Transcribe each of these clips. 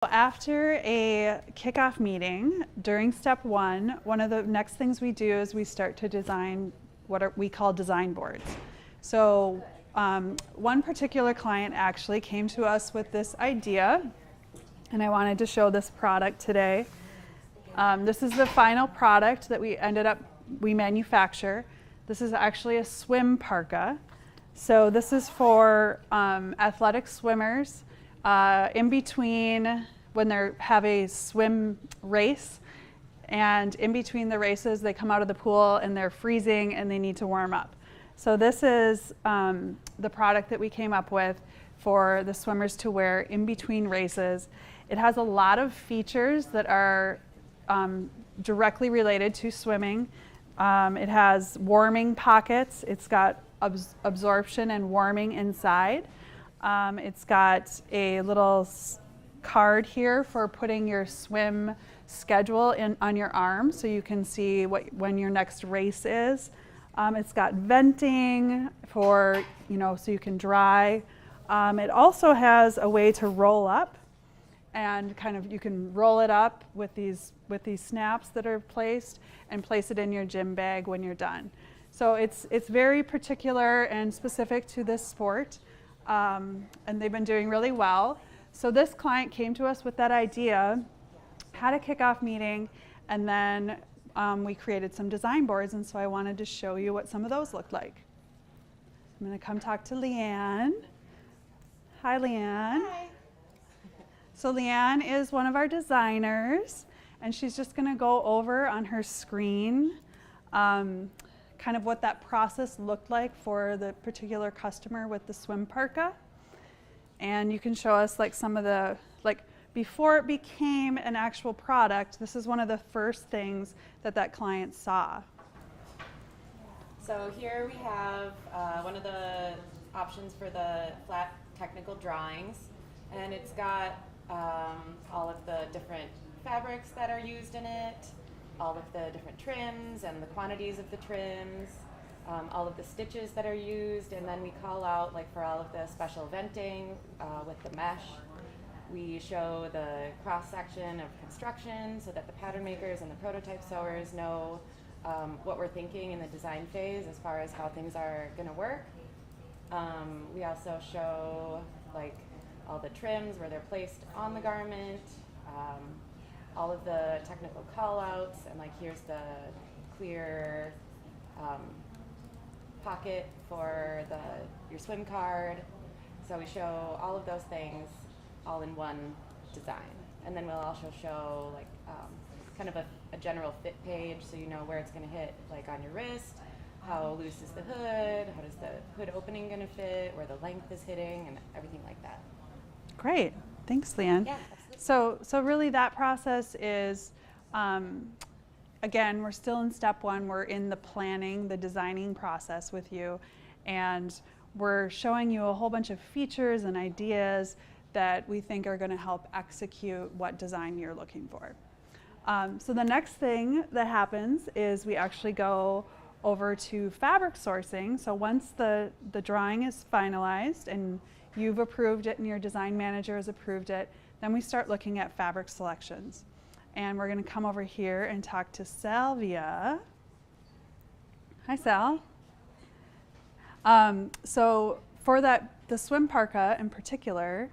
After a kickoff meeting, during step one of the next things we do is we start to design what we call design boards. So one particular client actually came to us with this idea, and I wanted to show this product today. This is the final product that we manufacture. This is actually a swim parka. So this is for athletic swimmers. In between when they have a swim race, and in between the races they come out of the pool and they're freezing and they need to warm up. So this is the product that we came up with for the swimmers to wear in between races. It has a lot of features that are directly related to swimming. It has warming pockets. It's got absorption and warming inside. It's got a little card here for putting your swim schedule on your arm so you can see when your next race is. It's got venting for, so you can dry. It also has a way to roll up, and you can roll it up with these snaps that are placed and place it in your gym bag when you're done. So it's very particular and specific to this sport. And they've been doing really well. So this client came to us with that idea, had a kickoff meeting, and then we created some design boards, and so I wanted to show you what some of those looked like. I'm going to come talk to Leanne. Hi, Leanne. Hi. So Leanne is one of our designers, and she's just going to go over on her screen kind of what that process looked like for the particular customer with the swim parka. And you can show us some of the, before it became an actual product, this is one of the first things that client saw. So here we have one of the options for the flat technical drawings, and it's got all of the different fabrics that are used in it, all of the different trims and the quantities of the trims, all of the stitches that are used, and then we call out for all of the special venting with the mesh. We show the cross-section of construction so that the pattern makers and the prototype sewers know what we're thinking in the design phase as far as how things are going to work. We also show all the trims where they're placed on the garment, all of the technical call-outs, and here's the clear pocket for your swim card. So we show all of those things all in one design. And then we'll also show kind of a general fit page so you know where it's going to hit on your wrist, how loose is the hood, how does the hood opening going to fit, where the length is hitting, and everything like that. Great. Thanks, Leanne. Yeah, So really that process is, again, we're still in step one. We're in the planning, the designing process with you, and we're showing you a whole bunch of features and ideas that we think are going to help execute what design you're looking for. So the next thing that happens is we actually go over to fabric sourcing. So once the drawing is finalized and you've approved it and your design manager has approved it, then we start looking at fabric selections. And we're going to come over here and talk to Salvia. Hi, Sal. So for the swim parka in particular,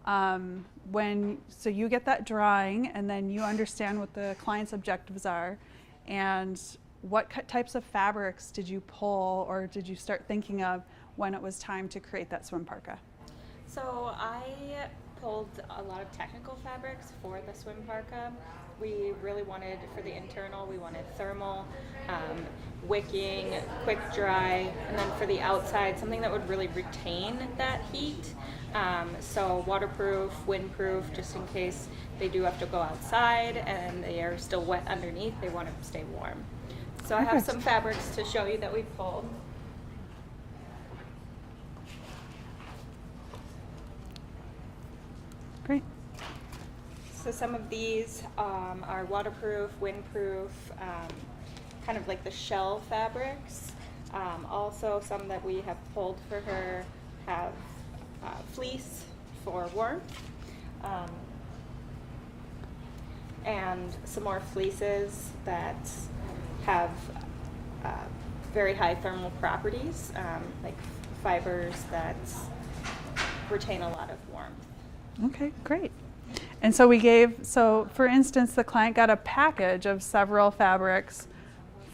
so you get that drawing and then you understand what the client's objectives are, and what types of fabrics did you pull or did you start thinking of when it was time to create that swim parka? So I pulled a lot of technical fabrics for the swim parka. We really wanted, for the internal, we wanted thermal, wicking, quick dry, and then for the outside, something that would really retain that heat. So waterproof, windproof, just in case they do have to go outside and they are still wet underneath, they want to stay warm. So I have some fabrics to show you that we pulled. Great. So some of these are waterproof, windproof, kind of like the shell fabrics. Also some that we have pulled for her have fleece for warmth. and some more fleeces that have very high thermal properties, like fibers that retain a lot of warmth. Okay, great. And so for instance, the client got a package of several fabrics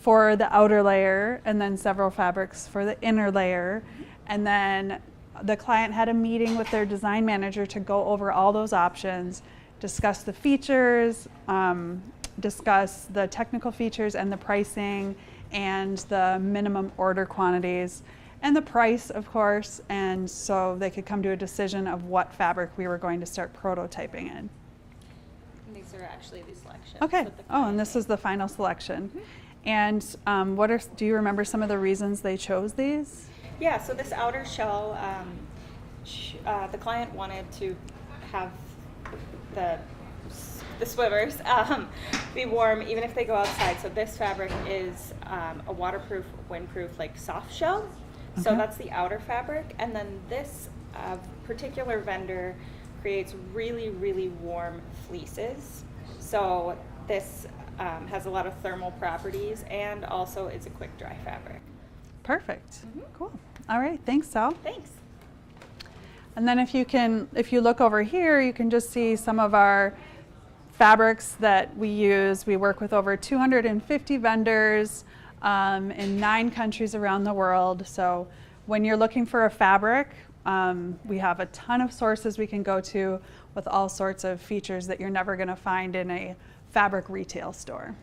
for the outer layer and then several fabrics for the inner layer. And then the client had a meeting with their design manager to go over all those options, discuss the features, discuss the technical features and the pricing and the minimum order quantities and the price, of course, and so they could come to a decision of what fabric we were going to start prototyping in. And these are actually the selections. Okay. that the Oh, and client this made. is the final selection. And do you remember some of the reasons they chose these? Yeah, so this outer shell, the client wanted to have the swimmers be warm even if they go outside. So this fabric is a waterproof, windproof, like soft shell. So Okay. that's the outer fabric. And then this particular vendor creates really, really warm fleeces. So this has a lot of thermal properties, and also it's a quick dry fabric. Perfect. Mhm. Cool. All right. Thanks, Sal. Thanks. And then if you look over here, you can just see some of our fabrics that we use. We work with over 250 vendors in 9 countries around the world. So when you're looking for a fabric, we have a ton of sources we can go to with all sorts of features that you're never going to find in a fabric retail store.